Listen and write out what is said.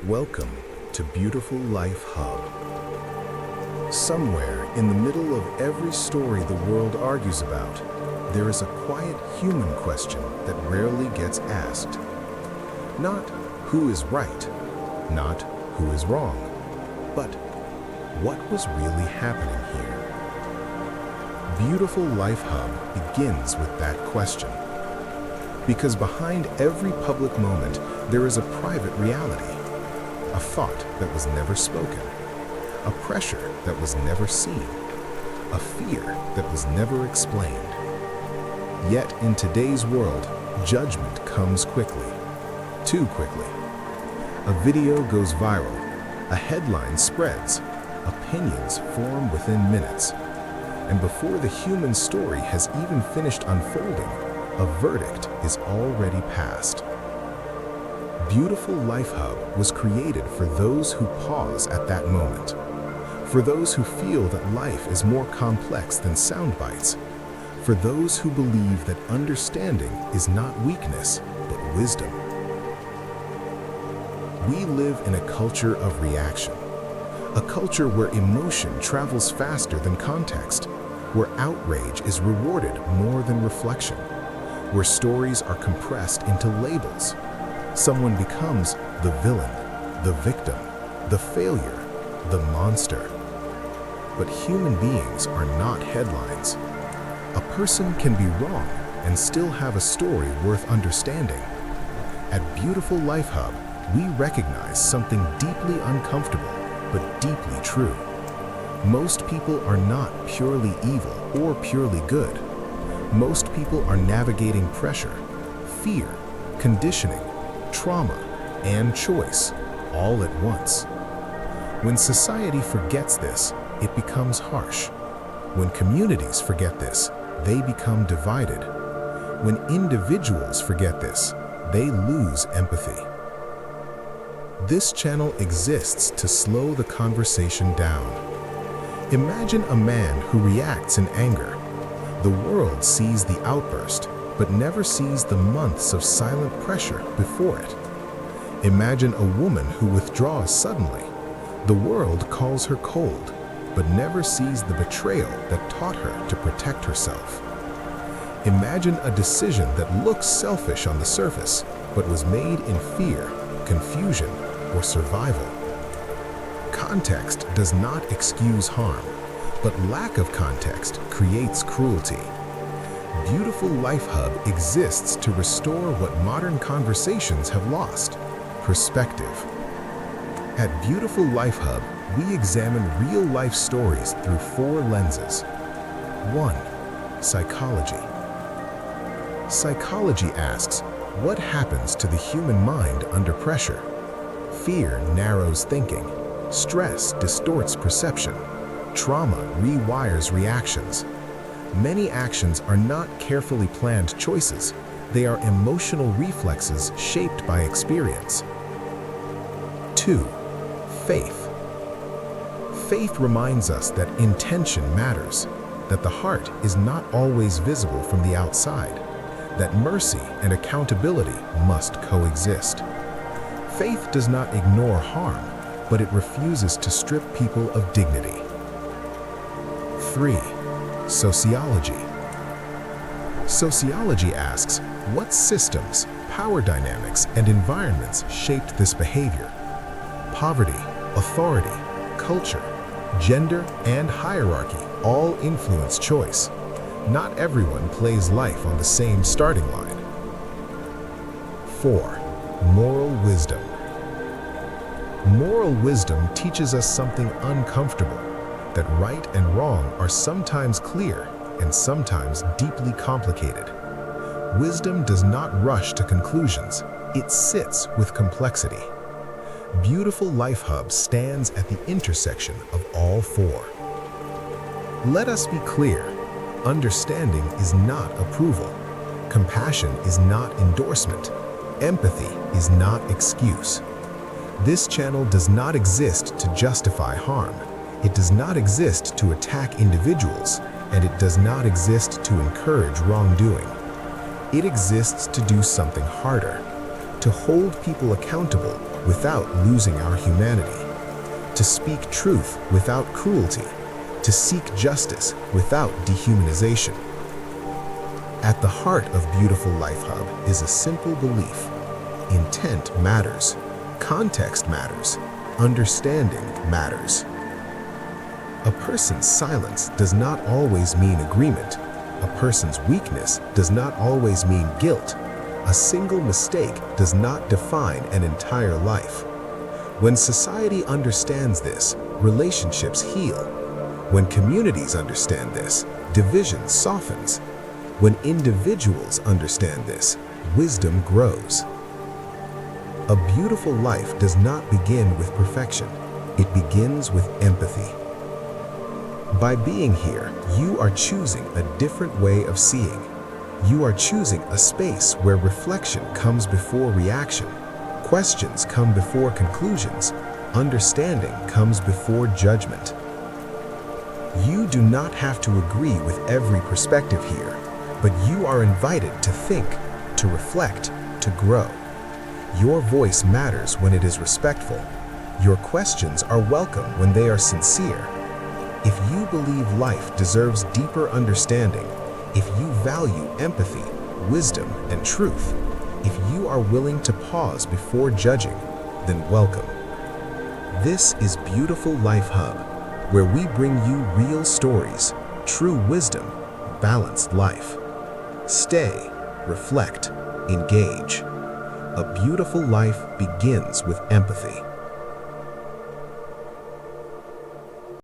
Welcome to Beautiful Life Hub. Somewhere in the middle of every story the world argues about, there is a quiet human question that rarely gets asked. Not who is right, not who is wrong, but what was really happening here? Beautiful Life Hub begins with that question. Because behind every public moment, there is a private reality. A thought that was never spoken, a pressure that was never seen, a fear that was never explained. Yet in today's world, judgment comes quickly, too quickly. A video goes viral, a headline spreads, opinions form within minutes, and before the human story has even finished unfolding, a verdict is already passed. Beautiful Life Hub was created for those who pause at that moment, for those who feel that life is more complex than sound bites, for those who believe that understanding is not weakness, but wisdom. We live in a culture of reaction, a culture where emotion travels faster than context, where outrage is rewarded more than reflection, where stories are compressed into labels. Someone becomes the villain, the victim, the failure, the monster. But human beings are not headlines. A person can be wrong and still have a story worth understanding. At Beautiful Life Hub, we recognize something deeply uncomfortable, but deeply true. Most people are not purely evil or purely good. Most people are navigating pressure, fear, conditioning, trauma, and choice, all at once. When society forgets this, it becomes harsh. When communities forget this, they become divided. When individuals forget this, they lose empathy. This channel exists to slow the conversation down. Imagine a man who reacts in anger. The world sees the outburst, but never sees the months of silent pressure before it. Imagine a woman who withdraws suddenly. The world calls her cold, but never sees the betrayal that taught her to protect herself. Imagine a decision that looks selfish on the surface, but was made in fear, confusion, or survival. Context does not excuse harm, but lack of context creates cruelty. Beautiful Life Hub exists to restore what modern conversations have lost: perspective. At Beautiful Life Hub, we examine real-life stories through 4 lenses. 1. Psychology. Psychology asks, what happens to the human mind under pressure? Fear narrows thinking. Stress distorts perception. Trauma rewires reactions. Many actions are not carefully planned choices. They are emotional reflexes shaped by experience. 2. Faith. Faith reminds us that intention matters, that the heart is not always visible from the outside, that mercy and accountability must coexist. Faith does not ignore harm, but it refuses to strip people of dignity. 3. Sociology. Sociology asks, what systems, power dynamics, and environments shaped this behavior? Poverty, authority, culture, gender, and hierarchy all influence choice. Not everyone plays life on the same starting line. 4. Moral wisdom. Moral wisdom teaches us something uncomfortable, that right and wrong are sometimes clear and sometimes deeply complicated. Wisdom does not rush to conclusions, it sits with complexity. Beautiful Life Hub stands at the intersection of all 4. Let us be clear, understanding is not approval. Compassion is not endorsement. Empathy is not excuse. This channel does not exist to justify harm. It does not exist to attack individuals, and it does not exist to encourage wrongdoing. It exists to do something harder, to hold people accountable without losing our humanity, to speak truth without cruelty, to seek justice without dehumanization. At the heart of Beautiful Life Hub is a simple belief: intent matters, context matters, understanding matters. A person's silence does not always mean agreement. A person's weakness does not always mean guilt. A single mistake does not define an entire life. When society understands this, relationships heal. When communities understand this, division softens. When individuals understand this, wisdom grows. A beautiful life does not begin with perfection. It begins with empathy. By being here, you are choosing a different way of seeing. You are choosing a space where reflection comes before reaction, questions come before conclusions, understanding comes before judgment. You do not have to agree with every perspective here, but you are invited to think, to reflect, to grow. Your voice matters when it is respectful. Your questions are welcome when they are sincere. If you believe life deserves deeper understanding, if you value empathy, wisdom, and truth, if you are willing to pause before judging, then welcome. This is Beautiful Life Hub, where we bring you real stories, true wisdom, balanced life. Stay, reflect, engage. A beautiful life begins with empathy.